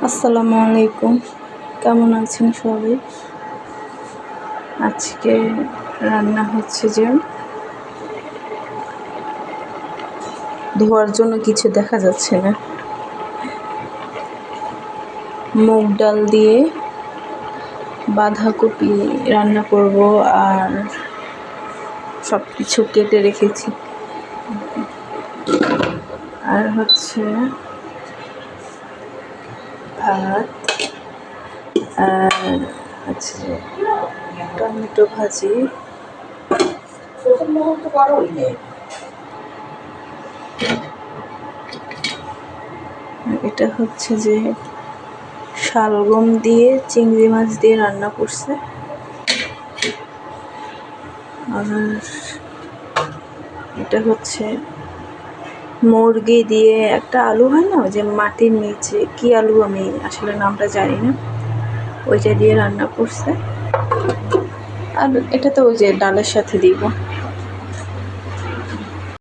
আসসালামু আলাইকুম, কেমন আছেন সবাই? আজকে রান্না হচ্ছে যে ধোয়ার জন্য কিছু দেখা যাচ্ছে না। মুগ ডাল দিয়ে বাঁধাকপি রান্না করব, আর সব কিছু কেটে রেখেছি। আর হচ্ছে ভাত, আর হচ্ছে টমেটো ভাজি। এটা হচ্ছে যে শালগম দিয়ে চিংড়ি মাছ দিয়ে রান্না করছে। আর এটা হচ্ছে মুরগি দিয়ে একটা আলু হয় না, ওই যে মাটির নিচে কি আলু, আমি আসলে নামটা জানি না, ওইটা দিয়ে রান্না করছে। আর এটা তো ওই যে ডালের সাথে দিব।